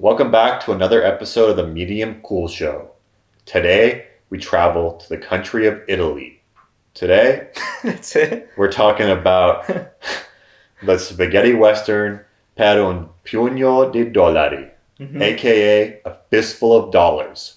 Welcome back to another episode of the Medium Cool Show. Today, we travel to the country of Italy. Today, That's it. we're talking about the spaghetti western Per un pugno di dollari, aka A Fistful of Dollars.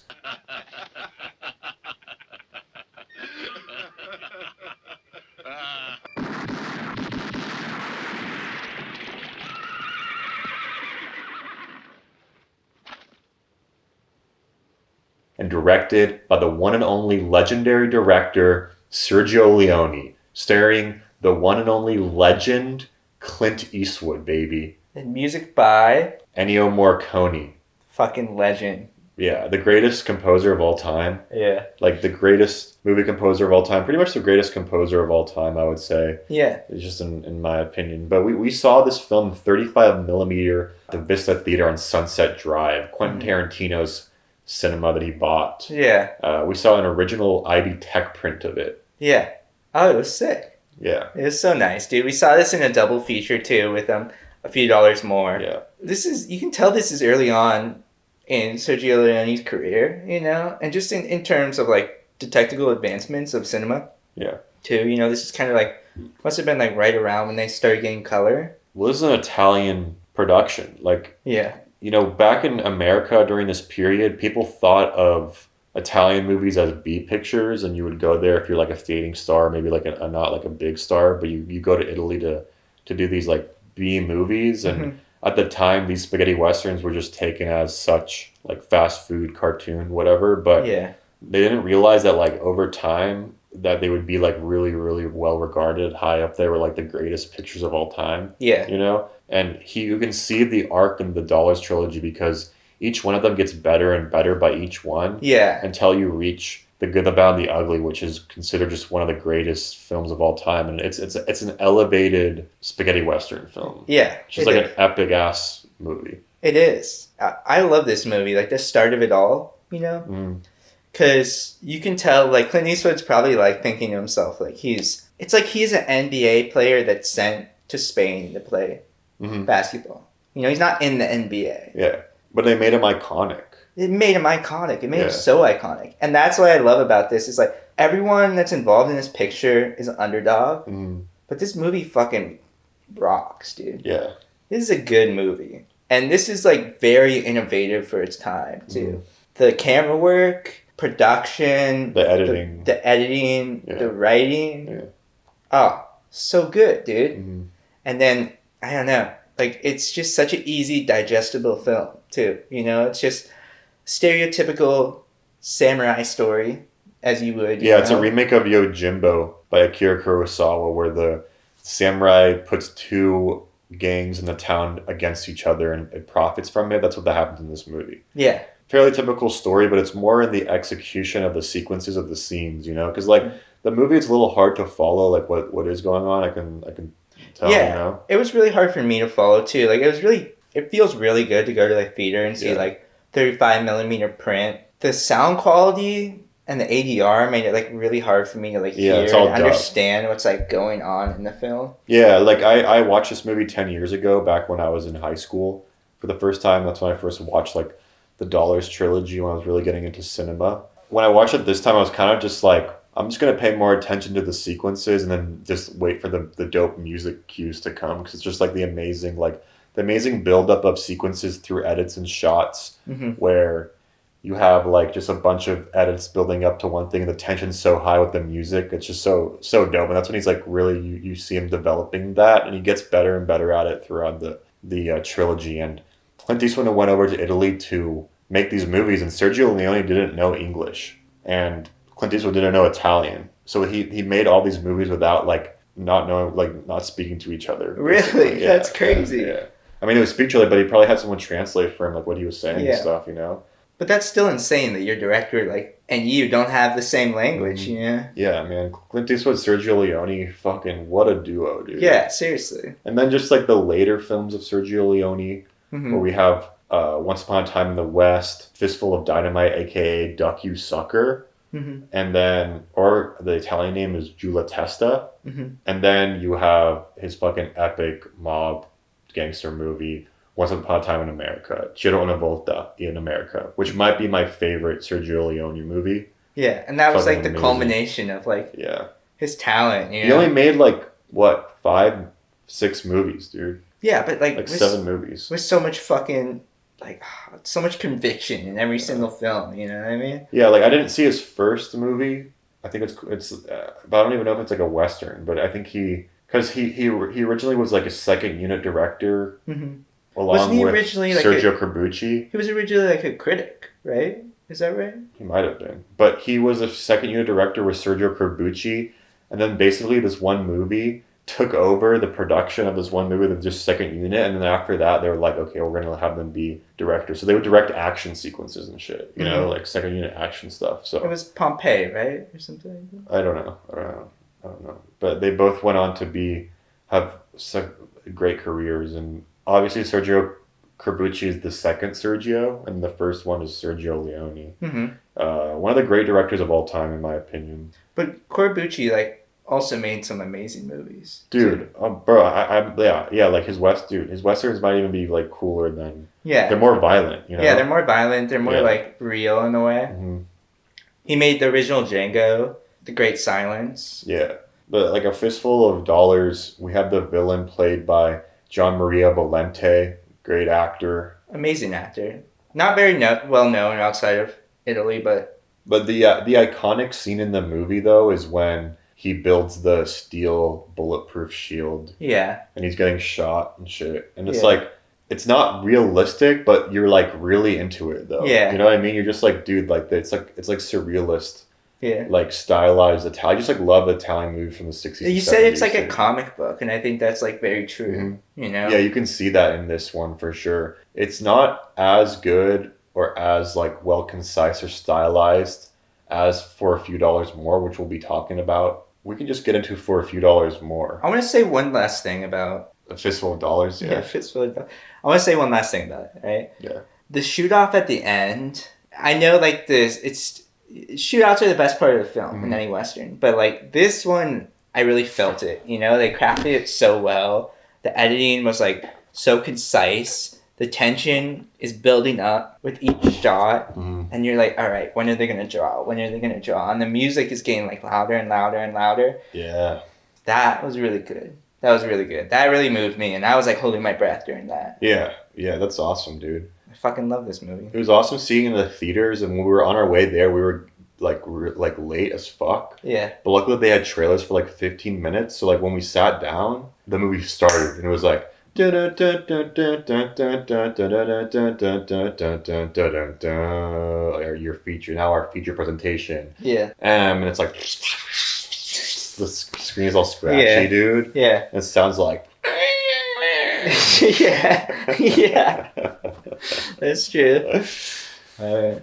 And directed by the one and only legendary director Sergio Leone, starring the one and only legend Clint Eastwood, baby. And music by Ennio Morricone. fucking legend. Yeah, the greatest composer of all time. Yeah. Like the greatest movie composer of all time. Pretty much the greatest composer of all time, I would say. Yeah. It's just in my opinion. But we saw this film 35 millimeter at the Vista Theater on Sunset Drive. Quentin Tarantino's cinema that he bought. Yeah. We saw an original IB Tech print of it. Yeah. Oh, it was sick. Yeah. It was so nice, dude. We saw this in a double feature too with a few dollars more. Yeah. You can tell this is early on in Sergio Leone's career, and just in terms of like the technical advancements of cinema. Yeah. Too, this is kind of like, must have been like right around when they started getting color. Well, this is an Italian production. Like, Yeah. back in America during this period, people thought of Italian movies as B pictures, and you would go there if you're like a fading star, maybe like a not like a big star, but you go to Italy to do these like B movies. And at the time, these spaghetti westerns were just taken as such like fast food cartoon, whatever. But Yeah. they didn't realize that like over time that they would be like really, really well regarded, high up there with like the greatest pictures of all time. Yeah. And you can see the arc in the Dollars trilogy because each one of them gets better and better by each one. Yeah. Until you reach The Good, the Bad, and the Ugly, which is considered just one of the greatest films of all time. And it's an elevated spaghetti western film. Yeah. It's just like an epic ass movie. It is. I love this movie. Like the start of it all, because you can tell like Clint Eastwood's probably like thinking to himself like he's an NBA player that's sent to Spain to play basketball. He's not in the NBA. Yeah, but they made him iconic. It made him iconic. It made him so iconic, and that's what I love about this. Is like everyone that's involved in this picture is an underdog, but this movie fucking rocks, dude. Yeah, this is a good movie. And this is like very innovative for its time too. The camera work, production, the editing, the writing. Yeah. Oh, so good, dude. And then I don't know, like it's just such an easy, digestible film too. It's just stereotypical samurai story, as you would. It's a remake of Yojimbo by Akira Kurosawa, where the samurai puts two gangs in the town against each other and it profits from it. That's what that happens in this movie. Yeah. Fairly typical story, but it's more in the execution of the sequences of the scenes, because like the movie, it's a little hard to follow like what is going on. I can tell. Yeah, it was really hard for me to follow too. Like it feels really good to go to like theater and see like 35 millimeter print. The sound quality and the ADR made it like really hard for me to like hear and understand what's like going on in the film. Yeah, like I watched this movie 10 years ago, back when I was in high school for the first time. That's when I first watched like the Dollars trilogy, when I was really getting into cinema. When I watched it this time, I was kind of just like, I'm just going to pay more attention to the sequences and then just wait for the dope music cues to come, because it's just like the amazing buildup of sequences through edits and shots where you have like just a bunch of edits building up to one thing and the tension's so high with the music. It's just so dope. And that's when he's like really, you see him developing that, and he gets better and better at it throughout the trilogy. And Clint Eastwood went over to Italy to make these movies, and Sergio Leone didn't know English and Clint Eastwood didn't know Italian. So he made all these movies without like not knowing, like not speaking to each other. Really? Yeah, that's crazy. Yeah. I mean, it was speech to, but he probably had someone translate for him like what he was saying and stuff, But that's still insane that your director and you don't have the same language, Yeah, man. Clint Eastwood, Sergio Leone, fucking what a duo, dude. Yeah, seriously. And then just like the later films of Sergio Leone, where we have Once Upon a Time in the West, Fistful of Dynamite, aka Duck You Sucker, and then, or the Italian name is Giulia Testa, and then you have his fucking epic mob gangster movie, Once Upon a Time in America, Giro una volta in America, which might be my favorite Sergio Leone movie. Yeah, and that was Fucking like the amazing. culmination of like Yeah. his talent. You He know? only made like what 5, 6 movies, dude. Yeah, but like Like 7 movies. with so much fucking like so much conviction in every single film. You know what I mean? Yeah, like I didn't see his first movie. I think but I don't even know if it's like a western. But I think because he originally was like a second unit director Mm-hmm. along Wasn't he with originally like Sergio Corbucci. He was originally like a critic, right? Is that right? He might have been, but he was a second unit director with Sergio Corbucci, and then basically this one movie took over the production of this one movie with just second unit, and then after that they were like, okay, we're gonna have them be directors. So they would direct action sequences and shit, you know, like second unit action stuff. So it was Pompeii, right, or something like that? I don't know, but they both went on to have great careers, and obviously Sergio Corbucci is the second Sergio, and the first one is Sergio Leone. Mm-hmm. One of the great directors of all time, in my opinion. But Corbucci like also made some amazing movies, dude. Bro, yeah, like his westerns might even be like cooler than. Yeah, they're more violent, you know. Yeah, they're more violent. They're more like real in a way. Mm-hmm. He made the original Django, The Great Silence. Yeah, but like A Fistful of Dollars, we have the villain played by John Maria Valente, great actor, amazing actor. Not very well known outside of Italy, but the iconic scene in the movie though is when he builds the steel bulletproof shield. Yeah, and he's getting shot and shit, and it's like. It's not realistic, but you're like really into it though. Yeah. You know what I mean? You're just like, dude, like it's like surrealist. Yeah. Like stylized Italian. I just like love Italian movies from the 60s. You said it's like a comic book, and I think that's like very true. Mm-hmm. You know? Yeah, you can see that in this one for sure. It's not as good or as like well concise or stylized as For a Few Dollars More, which we'll be talking about. We can just get into For a Few Dollars More. I want to say one last thing about A Fistful of Dollars. Yeah, Fistful of Dollars. I want to say one last thing about it, right? Yeah. The shoot off at the end. I know, like shootouts are the best part of the film in any western, but like this one, I really felt it. You know, they crafted it so well. The editing was like so concise. The tension is building up with each shot, and you're like, all right, when are they gonna draw? When are they gonna draw? And the music is getting like louder and louder and louder. Yeah. That was really good. That really moved me, and I was like holding my breath during that. Yeah, that's awesome, dude. I fucking love this movie. It was awesome seeing it in the theaters, and when we were on our way there, we were like late as fuck. Yeah. But luckily they had trailers for like 15 minutes, so like when we sat down, the movie started, and it was like our feature presentation. Yeah. And it's like the screen is all scratchy, dude. Yeah. And it sounds like yeah. That's true. All right.